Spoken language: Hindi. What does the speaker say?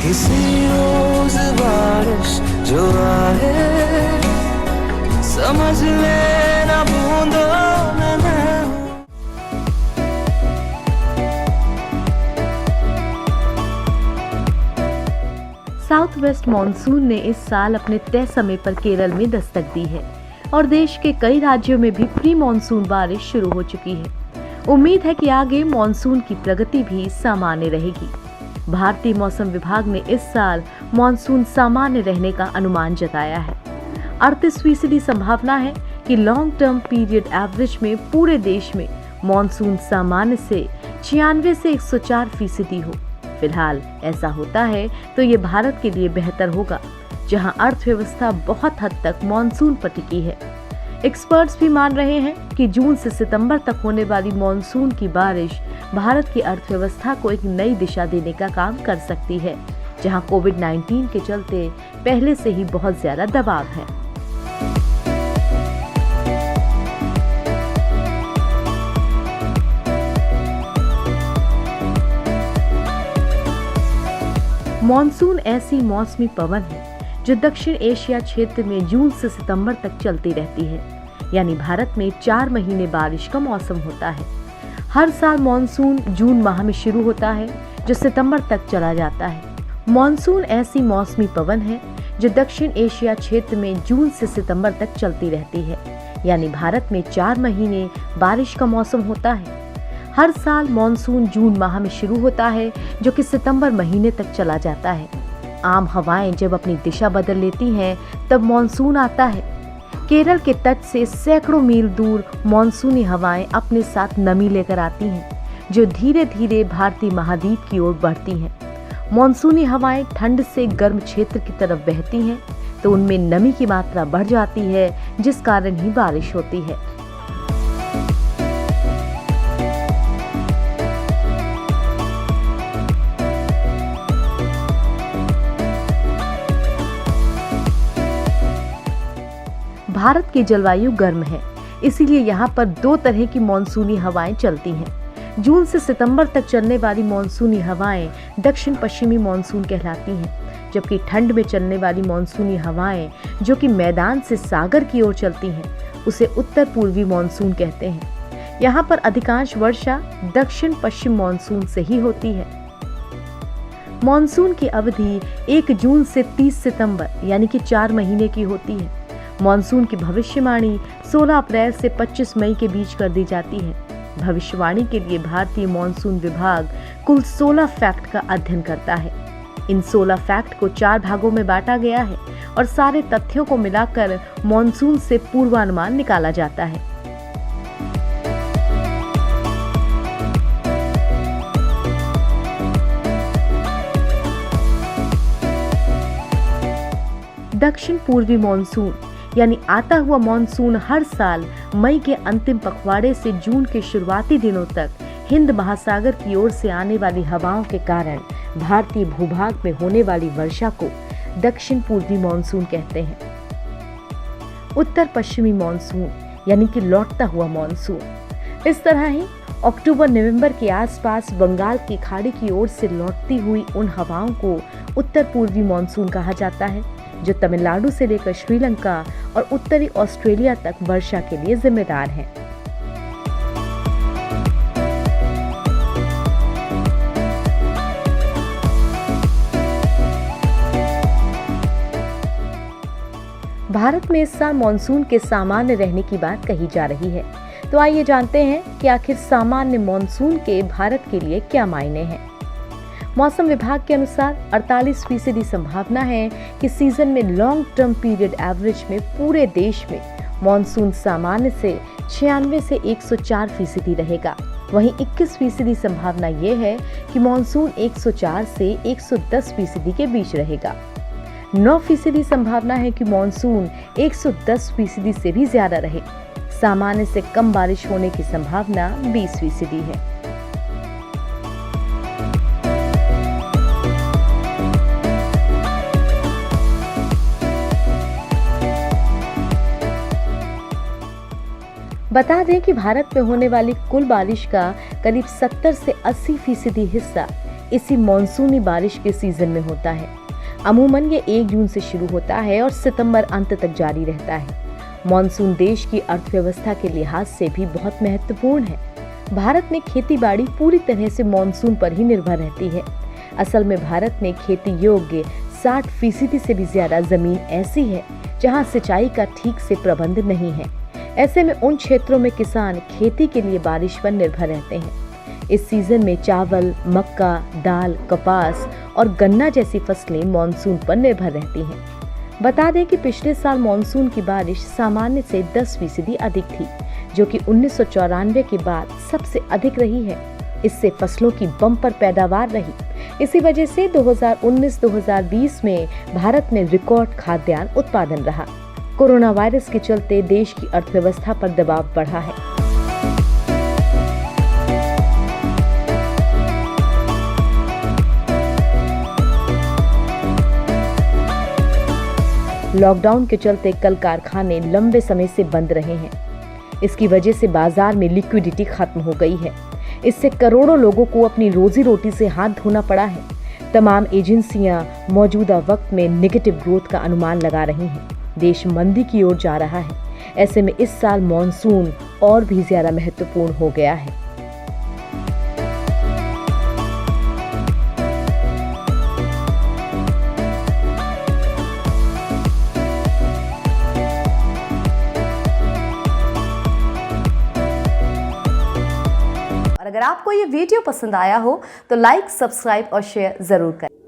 किसी रोज बारिश जो आए, समझ लेना बूंदों में मैं हूँ। साउथ वेस्ट मॉनसून ने इस साल अपने तय समय पर केरल में दस्तक दी है और देश के कई राज्यों में भी प्री मॉनसून बारिश शुरू हो चुकी है। उम्मीद है कि आगे मॉनसून की प्रगति भी सामान्य रहेगी। भारतीय मौसम विभाग ने इस साल मॉनसून सामान्य रहने का अनुमान जताया है। 38% संभावना है कि लॉन्ग टर्म पीरियड एवरेज में पूरे देश में मॉनसून सामान्य से 96 से 104% हो। फिलहाल ऐसा होता है तो ये भारत के लिए बेहतर होगा, जहां अर्थव्यवस्था बहुत हद तक मॉनसून पर टिकी है। एक्सपर्ट्स भी मान रहे हैं कि जून से सितंबर तक होने वाली मॉनसून की बारिश भारत की अर्थव्यवस्था को एक नई दिशा देने का काम कर सकती है, जहां कोविड-19 के चलते पहले से ही बहुत ज्यादा दबाव है। मॉनसून ऐसी मौसमी पवन है जो दक्षिण एशिया क्षेत्र में जून से सितंबर तक चलती रहती है, यानी भारत में 4 महीने बारिश का मौसम होता है। हर साल मॉनसून जून माह में शुरू होता है जो सितंबर तक चला जाता है। मॉनसून ऐसी मौसमी पवन है जो दक्षिण एशिया क्षेत्र में जून से सितंबर तक चलती रहती है, यानी भारत में 4 महीने बारिश का मौसम होता है। हर साल मॉनसून जून माह में शुरू होता है जो कि सितंबर महीने तक चला जाता है। आम हवाएं जब अपनी दिशा बदल लेती हैं तब मॉनसून आता है। केरल के तट से सैकड़ों मील दूर मॉनसूनी हवाएं अपने साथ नमी लेकर आती हैं, जो धीरे धीरे भारतीय महाद्वीप की ओर बढ़ती हैं। मॉनसूनी हवाएं ठंड से गर्म क्षेत्र की तरफ बहती हैं तो उनमें नमी की मात्रा बढ़ जाती है, जिस कारण ही बारिश होती है। भारत की जलवायु गर्म है, इसीलिए यहाँ पर 2 तरह की मॉनसूनी हवाएं चलती हैं। जून से सितंबर तक चलने वाली मॉनसूनी हवाएं दक्षिण पश्चिमी मॉनसून कहलाती हैं, जबकि ठंड में चलने वाली मॉनसूनी हवाएं जो कि मैदान से सागर की ओर चलती हैं, उसे उत्तर पूर्वी मॉनसून कहते हैं। यहाँ पर अधिकांश वर्षा दक्षिण पश्चिम मॉनसून से ही होती है। मॉनसून की अवधि 1 जून से 30 सितंबर यानी कि 4 महीने की होती है। मॉनसून की भविष्यवाणी 16 अप्रैल से 25 मई के बीच कर दी जाती है। भविष्यवाणी के लिए भारतीय मॉनसून विभाग कुल 16 फैक्ट का अध्ययन करता है। इन 16 फैक्ट को 4 भागों में बांटा गया है और सारे तथ्यों को मिलाकर मॉनसून से पूर्वानुमान निकाला जाता है। दक्षिण पूर्वी मॉनसून यानी आता हुआ मॉनसून हर साल मई के अंतिम पखवाड़े से जून के शुरुआती दिनों तक हिंद महासागर की ओर से आने वाली हवाओं के कारण भारतीय भूभाग में होने वाली वर्षा को दक्षिण पूर्वी मॉनसून कहते हैं। उत्तर पश्चिमी मॉनसून यानी कि लौटता हुआ मॉनसून। इस तरह ही अक्टूबर नवंबर के आसपास बंगाल की खाड़ी की ओर से लौटती हुई उन हवाओं को उत्तर पूर्वी मॉनसून कहा जाता है, जो तमिलनाडु से लेकर श्रीलंका और उत्तरी ऑस्ट्रेलिया तक वर्षा के लिए जिम्मेदार हैं। भारत में इस साल मॉनसून के सामान्य रहने की बात कही जा रही है, तो आइए जानते हैं कि आखिर सामान्य मॉनसून के भारत के लिए क्या मायने हैं। मौसम विभाग के अनुसार 48% संभावना है कि सीजन में लॉन्ग टर्म पीरियड एवरेज में पूरे देश में मॉनसून सामान्य से 96 से 104% रहेगा। वहीं 21% संभावना यह है कि मॉनसून 104 से 110% के बीच रहेगा। 9% संभावना है कि मॉनसून 110% से भी ज्यादा रहे। सामान्य से कम बारिश होने की संभावना 20% है। बता दें कि भारत में होने वाली कुल बारिश का करीब 70 से 80% हिस्सा इसी मॉनसूनी बारिश के सीजन में होता है। अमूमन ये 1 जून से शुरू होता है और सितंबर अंत तक जारी रहता है। मॉनसून देश की अर्थव्यवस्था के लिहाज से भी बहुत महत्वपूर्ण है। भारत में खेती बाड़ी पूरी तरह से मॉनसून पर ही निर्भर रहती है। असल में भारत में खेती योग्य 60% से भी ज्यादा जमीन ऐसी है जहां सिंचाई का ठीक से प्रबंध नहीं है। ऐसे में उन क्षेत्रों में किसान खेती के लिए बारिश पर निर्भर रहते हैं। इस सीजन में चावल, मक्का, दाल, कपास और गन्ना जैसी फसलें मॉनसून पर निर्भर रहती हैं। बता दें कि पिछले साल मॉनसून की बारिश सामान्य से 10% अधिक थी, जो कि 1994 के बाद सबसे अधिक रही है। इससे फसलों की बम्पर पैदावार रही। इसी वजह से 2019-2020 में भारत में रिकॉर्ड खाद्यान्न उत्पादन रहा। कोरोना वायरस के चलते देश की अर्थव्यवस्था पर दबाव बढ़ा है। लॉकडाउन के चलते कल कारखाने लंबे समय से बंद रहे हैं। इसकी वजह से बाजार में लिक्विडिटी खत्म हो गई है। इससे करोड़ों लोगों को अपनी रोजी रोटी से हाथ धोना पड़ा है। तमाम एजेंसियां मौजूदा वक्त में नेगेटिव ग्रोथ का अनुमान लगा रही हैं। देश मंदी की ओर जा रहा है। ऐसे में इस साल मॉनसून और भी ज्यादा महत्वपूर्ण हो गया है। अगर आपको ये वीडियो पसंद आया हो तो लाइक, सब्सक्राइब और शेयर जरूर करें।